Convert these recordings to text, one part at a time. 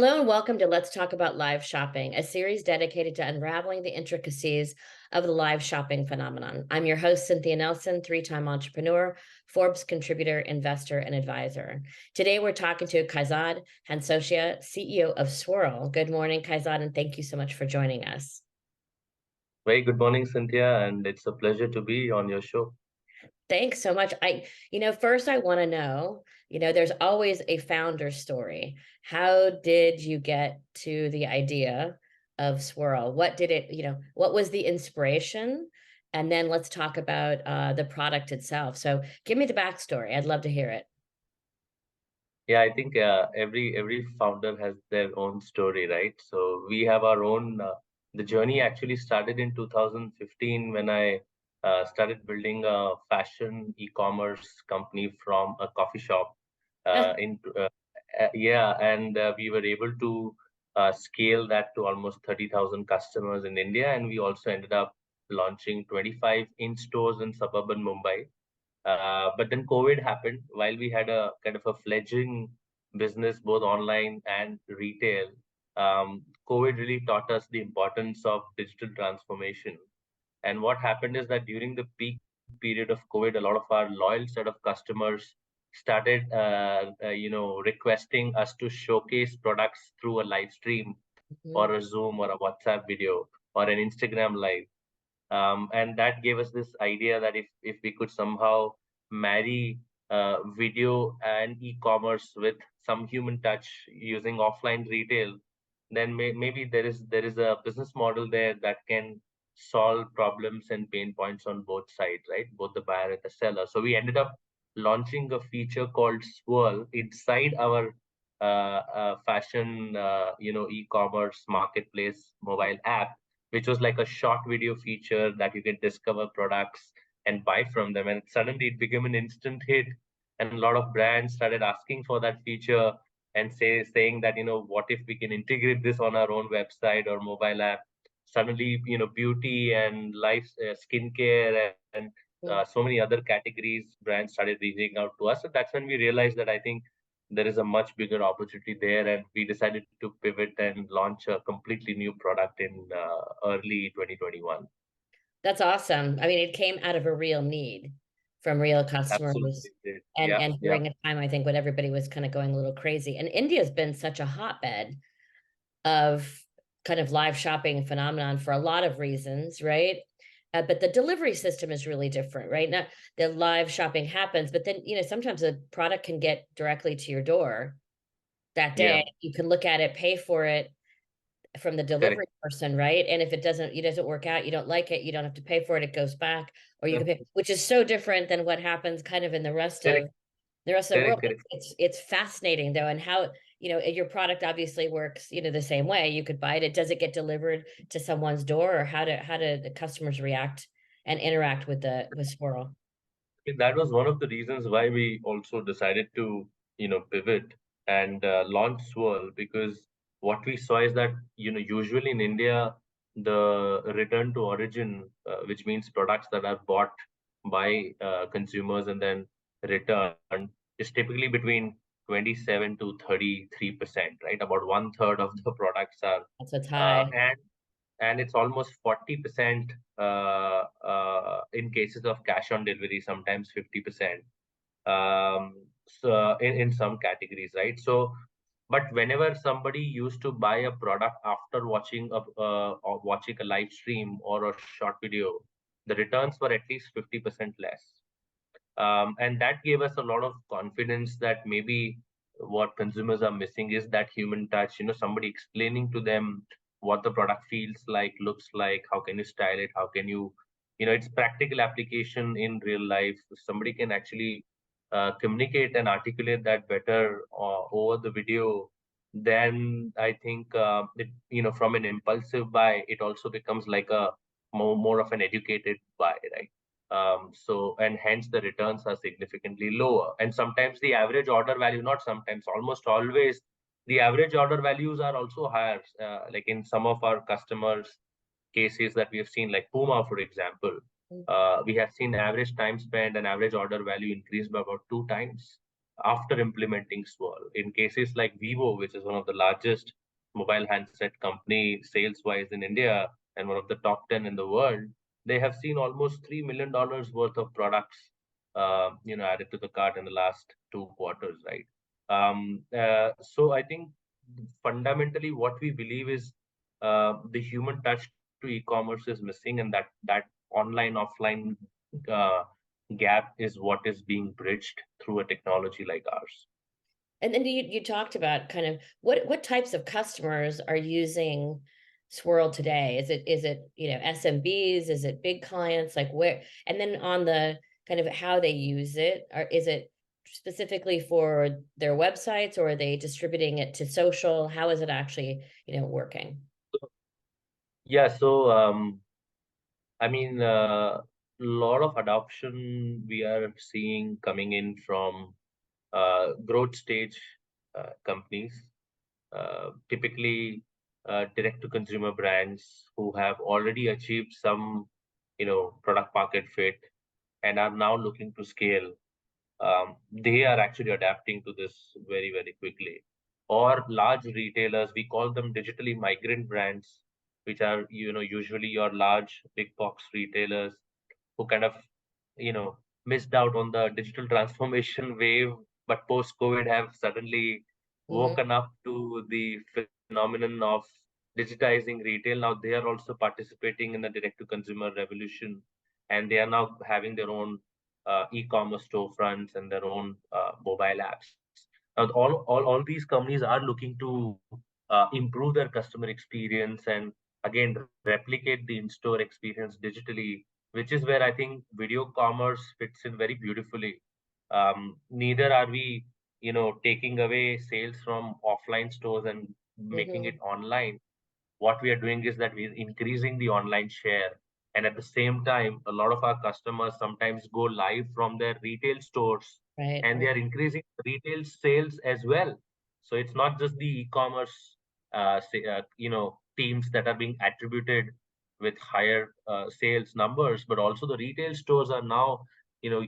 Hello and welcome to Let's Talk About Live Shopping, a series dedicated to unraveling the intricacies of the live shopping phenomenon. I'm your host, Cynthia Nelson, three-time entrepreneur, Forbes contributor, investor, and advisor. Today, we're talking to Kaizad Hansotia, CEO of Swirl. Good morning, Kaizad, and thank you so much for joining us. Very good morning, Cynthia, and it's a pleasure to be on your show. Thanks so much. First I want to know, there's always a founder story. How did you get to the idea of Swirl? What was the inspiration? And then let's talk about the product itself. So give me the backstory. I'd love to hear it. Yeah, I think every founder has their own story, right? So we have our own. The journey actually started in 2015 when I started building a fashion e-commerce company from a coffee shop. Yeah, and we were able to scale that to almost 30,000 customers in India, and we also ended up launching 25 in stores in suburban Mumbai. But then COVID happened while we had a kind of a fledgling business, both online and retail. COVID really taught us the importance of digital transformation. And what happened is that during the peak period of COVID, a lot of our loyal set of customers started, requesting us to showcase products through a live stream Mhm. or a Zoom or a WhatsApp video or an Instagram live. And that gave us this idea that if we could somehow marry video and e-commerce with some human touch using offline retail, then maybe there is a business model there that can solve problems and pain points on both sides, right? Both the buyer and the seller. So we ended up launching a feature called Swirl inside our fashion, e-commerce marketplace mobile app, which was like a short video feature that you can discover products and buy from them. And suddenly it became an instant hit. And a lot of brands started asking for that feature and saying that, what if we can integrate this on our own website or mobile app? Suddenly, beauty and life, skincare and so many other categories, brands started reaching out to us. And that's when we realized that I think there is a much bigger opportunity there, and we decided to pivot and launch a completely new product in early 2021. That's awesome. I mean, it came out of a real need from real customers Absolutely did. and Yeah, and yeah. during a time I think when everybody was kind of going a little crazy. And India's been such a hotbed of kind of live shopping phenomenon for a lot of reasons, right? But the delivery system is really different, right? Now the live shopping happens, but then sometimes a product can get directly to your door that Yeah, day. You can look at it, pay for it from the correct. delivery person, right? And if it doesn't work out, you don't like it, you don't have to pay for it, it goes back, or you Yeah, can pay, which is so different than what happens kind of in correct, the rest of the world. correct, correct. It's fascinating though, and how your product obviously works the same way. You could buy it. Does it get delivered to someone's door, or how do the customers react and interact with the with Swirl? That was one of the reasons why we also decided to, pivot and launch Swirl, because what we saw is that, usually in India, the return to origin, which means products that are bought by consumers and then returned, is typically between 27 to 33%, right? About one third of the products are, That's what's uh, high. and and it's almost 40% in cases of cash on delivery, sometimes 50%, so in some categories, right? So, but whenever somebody used to buy a product after watching a live stream or a short video, the returns were at least 50% less. And that gave us a lot of confidence that maybe what consumers are missing is that human touch, somebody explaining to them what the product feels like, looks like, how can you style it, how can you, it's practical application in real life. Somebody can actually communicate and articulate that better over the video. Then I think, from an impulsive buy, it also becomes like a more of an educated buy, right? And hence the returns are significantly lower. And sometimes the average order value, not sometimes, almost always, the average order values are also higher. Like in some of our customers' cases that we have seen, like Puma, for example, we have seen average time spent and average order value increase by about two times. after implementing Swirl. In cases like Vivo, which is one of the largest mobile handset company sales-wise in India and one of the top 10 in the world, they have seen almost $3 million worth of products, added to the cart in the last 2 quarters, right? So I think fundamentally what we believe is the human touch to e-commerce is missing, and that online offline uh, gap is what is being bridged through a technology like ours. And then you talked about kind of what types of customers are using Swirl today? Is it SMBs? Is it big clients? Like where? And then on the kind of how they use it, or is it specifically for their websites, or are they distributing it to social? How is it actually working? Yeah, so I mean, a lot of adoption we are seeing coming in from growth stage companies, typically direct to consumer brands who have already achieved some, product market fit and are now looking to scale. They are actually adapting to this very, very quickly. Or large retailers, we call them digitally migrant brands, which are, usually your large big box retailers who kind of, missed out on the digital transformation wave, but post COVID have suddenly Hmm. woken up to the phenomenon of digitizing retail. Now they are also participating in the direct to consumer revolution, and they are now having their own e-commerce storefronts and their own mobile apps. Now, all these companies are looking to improve their customer experience and again replicate the in-store experience digitally, which is where I think video commerce fits in very beautifully. Neither are we, taking away sales from offline stores and making it Hmm. online. What we are doing is that we're increasing the online share. And at the same time, a lot of our customers sometimes go live from their retail stores Right, and they right. are increasing retail sales as well. So it's not just the e-commerce, teams that are being attributed with higher sales numbers, but also the retail stores are now,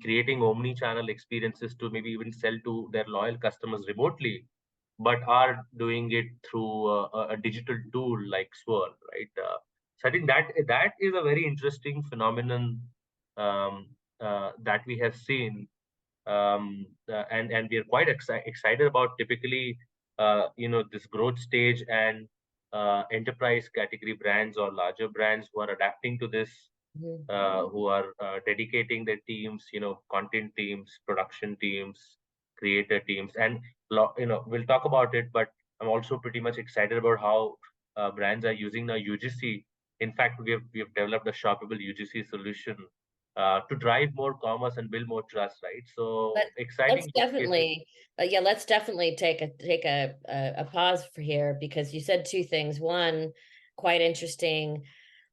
creating omni-channel experiences to maybe even sell to their loyal customers remotely, but are doing it through a digital tool like Swirl, right? So I think that is a very interesting phenomenon um, that we have seen, and we are quite excited about typically, this growth stage and enterprise category brands or larger brands who are adapting to this, Hmm. who are dedicating their teams, content teams, production teams, creator teams, and we'll talk about it. But I'm also pretty much excited about how brands are using the UGC. In fact, we have developed a shoppable UGC solution to drive more commerce and build more trust, right? Let So let's exciting use cases. definitely yeah, let's definitely take a pause for here, because you said two things. One, quite interesting,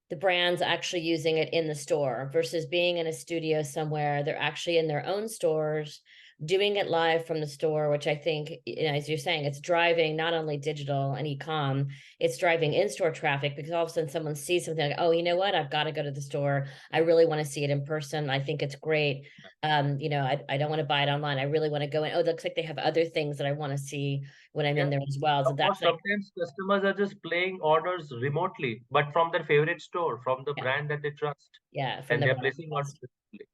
the brands actually using it in the store versus being in a studio somewhere. They're actually in their own stores doing it live from the store, which I think, as you're saying, it's driving not only digital and e-com, it's driving in-store traffic, because all of a sudden someone sees something like, oh, you know what, I've got to go to the store. I really want to see it in person. I think it's great. I don't want to buy it online. I really want to go in. Oh, it looks like they have other things that I want to see when I'm Yeah. in there as well. So Or that's like, sometimes customers are just playing orders remotely, but from their favorite store, from the yeah, brand that they trust, yeah, from and the they're brand. placing orders remotely.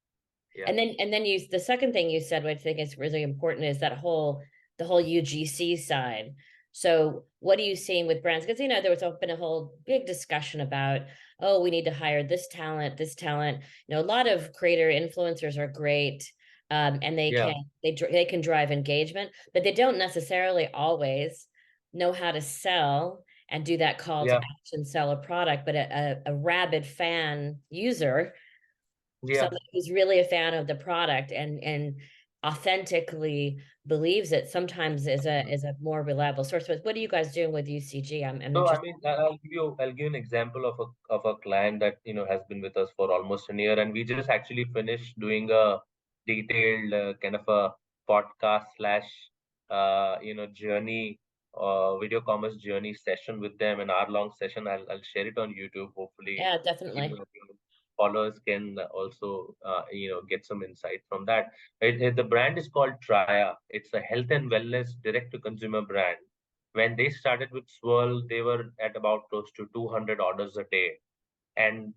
Yeah. And then the second thing you said, which I think is really important, is that the whole UGC side. So what are you seeing with brands? Because there was been a whole big discussion about, oh, we need to hire this talent, this talent. A lot of creator influencers are great, and Yeah. they can drive engagement, but they don't necessarily always know how to sell and do that call to Yeah. action, sell a product. But a rabid fan user, Yeah. somebody who's really a fan of the product and authentically believes it, sometimes is a more reliable source. But what are you guys doing with UCG? I'm So I interested. mean, I'll give you an example of a client that has been with us for almost a year, and we just actually finished doing a detailed kind of a podcast slash journey, video commerce journey session with them, an hour long session. I'll share it on YouTube. Hopefully, Yeah, definitely. everyone followers can also get some insight from that. The brand is called Traya. It's a health and wellness direct to consumer brand. When they started with Swirl, they were at about close to 200 orders a day, and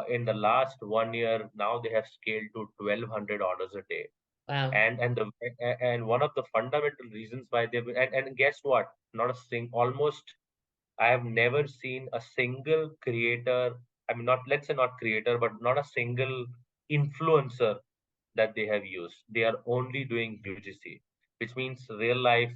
in the last 1 year now they have scaled to 1200 orders a day. Wow. And one of the fundamental reasons why they've and guess what, not a thing, almost I have never seen a single creator, I mean, not, let's say not creator, but not a single influencer that they have used. They are only doing UGC, which means real life,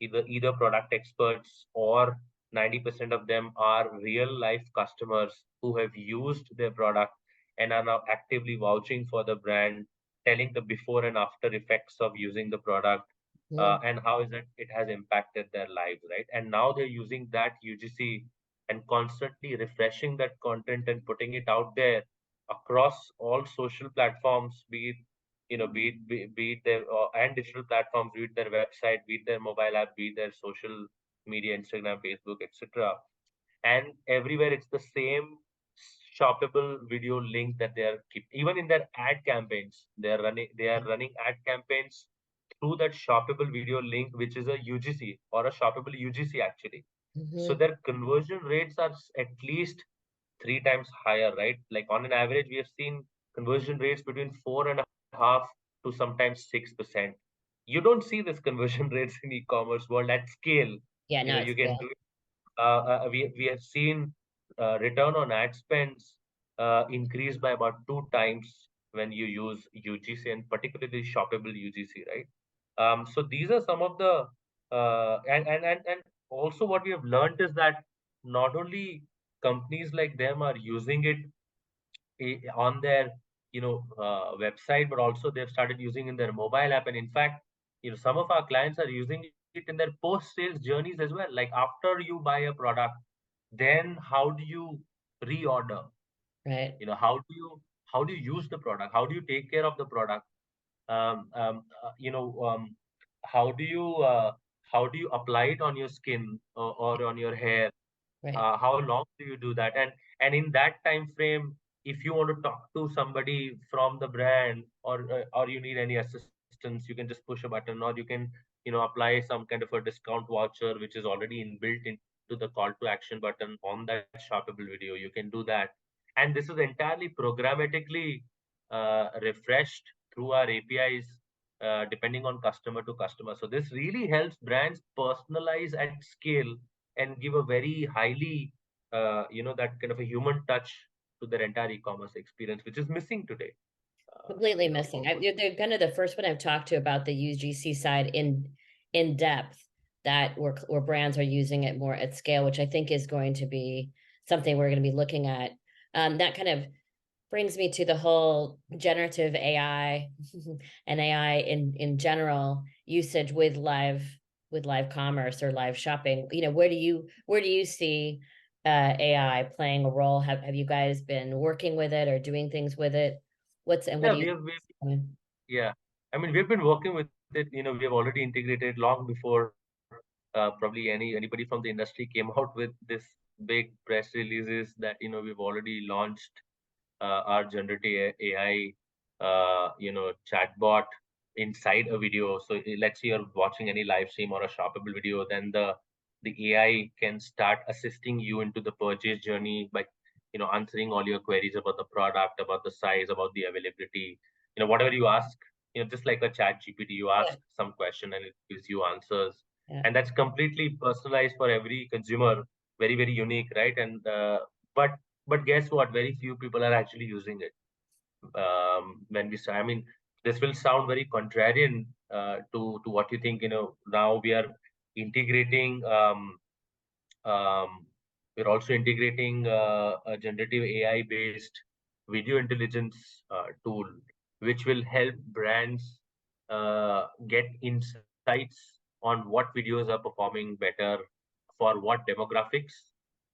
either product experts, or 90% of them are real life customers who have used their product and are now actively vouching for the brand, telling the before and after effects of using the product, Mm. and how is that it has impacted their lives, right? And now they're using that UGC and constantly refreshing that content and putting it out there across all social platforms, be it be it their and digital platforms, be it their website, be it their mobile app, be it their social media, Instagram, Facebook, etc. And everywhere it's the same shoppable video link that they are keep. Even in their ad campaigns, they are running ad campaigns through that shoppable video link, which is a UGC or a shoppable UGC actually. So Hmm. their conversion rates are at least three times higher, right? Like on an average, we have seen conversion rates between 4.5 to sometimes 6%. You don't see this conversion rates in e-commerce world at scale. Yeah, no, You it's can good. do it. We have seen return on ad spends increase by about two times when you use UGC, and particularly shoppable UGC, right? So these are some of the and also what we have learned is that not only companies like them are using it on their website, but also they've started using in their mobile app. And in fact, some of our clients are using it in their post sales journeys as well. Like after you buy a product, then how do you reorder? Right. How do you use the product? How do you take care of the product? um, um, uh, you know um, how do you apply it on your skin, or on your hair? Right. How long do you do that? And in that time frame, if you want to talk to somebody from the brand, or you need any assistance, you can just push a button, or you can apply some kind of a discount voucher which is already inbuilt into the call to action button on that shoppable video. You can do that, and this is entirely programmatically refreshed through our APIs, depending on customer to customer. So this really helps brands personalize at scale and give a very highly, that kind of a human touch to their entire e-commerce experience, which is missing today. Uh, Completely you know, missing. They're kind of the first one I've talked to about the UGC side in depth, that where brands are using it more at scale, which I think is going to be something we're going to be looking at. That kind of brings me to the whole generative AI and AI in general usage with live commerce or live shopping. Where do you see AI playing a role? Have you guys been working with it or doing things with it? What yeah, do you? yeah. I mean, we've been working with it. We have already integrated long before probably anybody from the industry came out with this big press releases that we've already launched our generative AI, chatbot inside a video. So let's say you're watching any live stream or a shoppable video, then the AI can start assisting you into the purchase journey by answering all your queries about the product, about the size, about the availability. Whatever you ask, just like a chat GPT, you Yeah, ask some question and it gives you answers, yeah, and that's completely personalized for every consumer, very very unique, right? And but but guess what? Very few people are actually using it. When we say, I mean, this will sound very contrarian to what you think. Now we are integrating. We're also integrating a generative AI based video intelligence tool, which will help brands get insights on what videos are performing better for what demographics,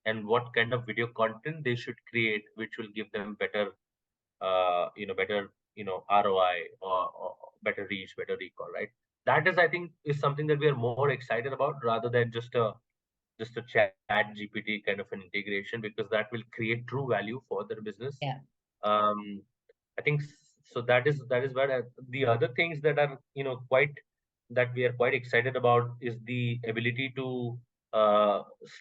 and what kind of video content they should create, which will give them better ROI, or better reach, better recall, right? That is, I think, is something that we are more excited about rather than just a chat GPT kind of an integration, because that will create true value for their business. yeah. Um, I think so. That is what the other things that are quite that we are quite excited about is the ability to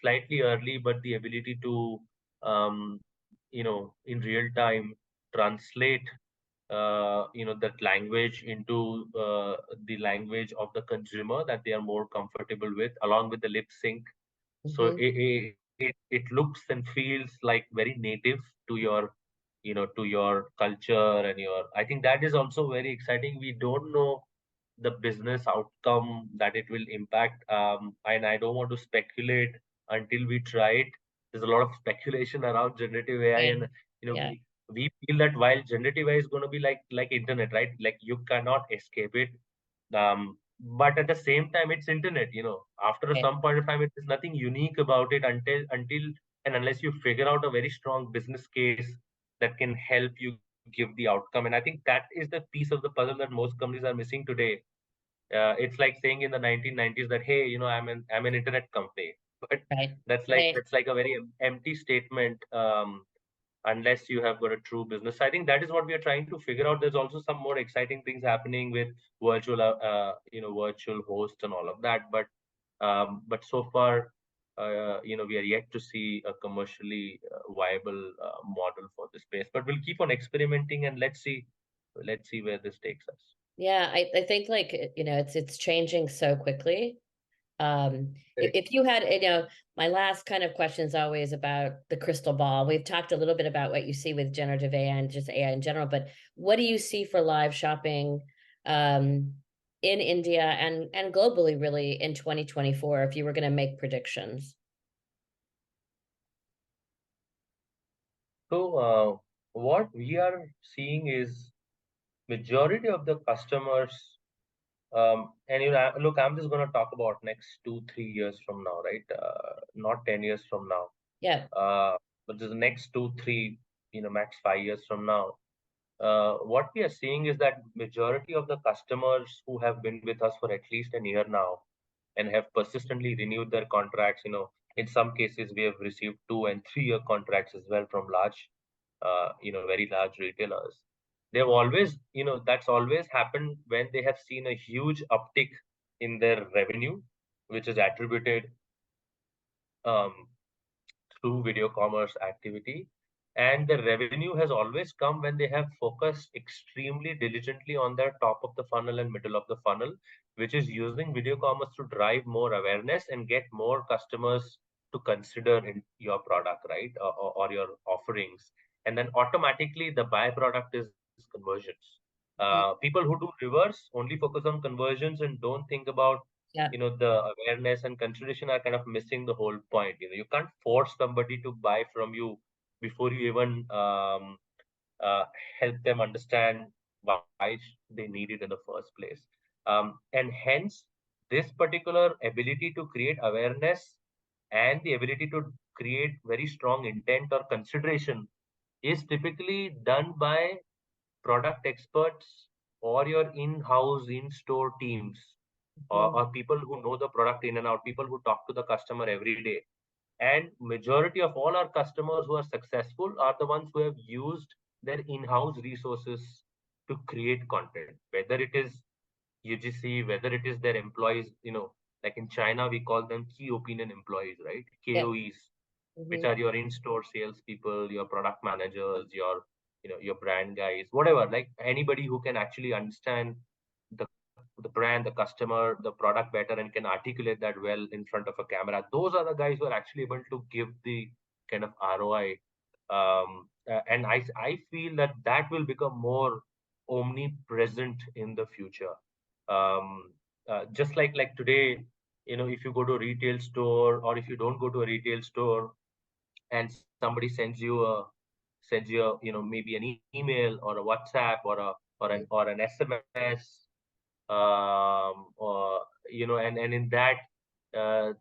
slightly early, but the ability to in real time translate that language into the language of the consumer that they are more comfortable with, along with the lip sync. So Hmm. it looks and feels like very native to your to your culture and your. I think that is also very exciting. We don't know the business outcome that it will impact, and I don't want to speculate until we try it. There's a lot of speculation around generative AI, Right. and Yeah. we feel that while generative AI is going to be like internet, right? Like you cannot escape it. But at the same time, it's internet. After Right. some point of time, there's nothing unique about it until and unless you figure out a very strong business case that can help you give the outcome. And I think that is the piece of the puzzle that most companies are missing today. It's like saying in the 1990s that, hey, I'm an internet company, but Right. that's like Right. that's like a very empty statement. Unless you have got a true business. I think that is what we are trying to figure out. There's also some more exciting things happening with virtual hosts and all of that. But so far, we are yet to see a commercially viable model for this space. But we'll keep on experimenting and let's see where this takes us. Yeah, I think like it's changing so quickly. Correct. If you had, my last kind of question is always about the crystal ball. We've talked a little bit about what you see with generative AI and just AI in general, but what do you see for live shopping um, in India and globally, really, in 2024, if you were going to make predictions? So what we are seeing is majority of the customers. And look, I'm just going to talk about next 2-3 years from now, right? Not 10 years from now. Yeah. But the next 2-3, max 5 years from now. What we are seeing is that majority of the customers who have been with us for at least a year now and have persistently renewed their contracts, in some cases we have received 2 and 3 year contracts as well from large, very large retailers. They've always, that's always happened when they have seen a huge uptick in their revenue, which is attributed um, through video commerce activity. And the revenue has always come when they have focused extremely diligently on their top of the funnel and middle of the funnel, which is using video commerce to drive more awareness and get more customers to consider in your product, right? Or your offerings. And then automatically the byproduct is conversions. Mhm. People who do reverse only focus on conversions and don't think about Yeah. the awareness and consideration are kind of missing the whole point. You can't force somebody to buy from you before you even uh, help them understand why they need it in the first place. And hence this particular ability to create awareness and the ability to create very strong intent or consideration is typically done by product experts or your in-house in-store teams, Mhm. or people who know the product in and out, people who talk to the customer every day. And majority of all our customers who are successful are the ones who have used their in-house resources to create content, whether it is UGC, whether it is their employees, like in China, we call them key opinion employees, right? Yeah. KOEs, which Hmm. are your in-store salespeople, your product managers, your brand guys, whatever, like anybody who can actually understand the the brand, the customer, the product better and can articulate that well in front of a camera. Those are the guys who are actually able to give the kind of ROI. And I feel that that will become more omnipresent in the future. Just like today, if you go to a retail store or if you don't go to a retail store and somebody sends you maybe an email or a WhatsApp or an SMS, or and in that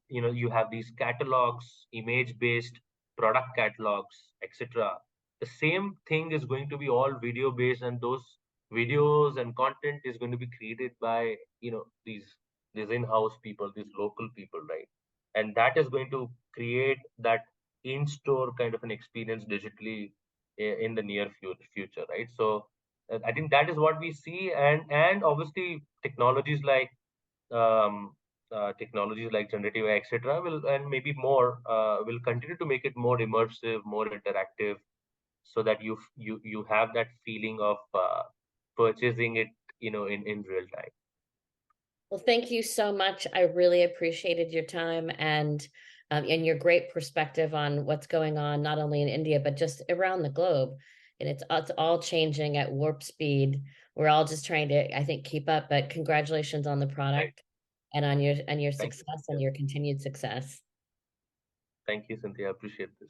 you have these catalogs, image based product catalogs, etc. The same thing is going to be all video based, and those videos and content is going to be created by these in-house people, these local people, right? And that is going to create that in-store kind of an experience digitally, in the near future, right? So I think that is what we see, and obviously um, technologies like generative AI, etc., will, and maybe more, will continue to make it more immersive, more interactive, so that you have that feeling of purchasing it, in real time. Well, thank you so much. I really appreciated your time and your great perspective on what's going on, not only in India, but just around the globe. And it's all changing at warp speed. We're all just trying to, I think, keep up. But congratulations on the Right. product and on your Thank you, success and Cynthia. your continued success. Thank you, Cynthia. I appreciate this.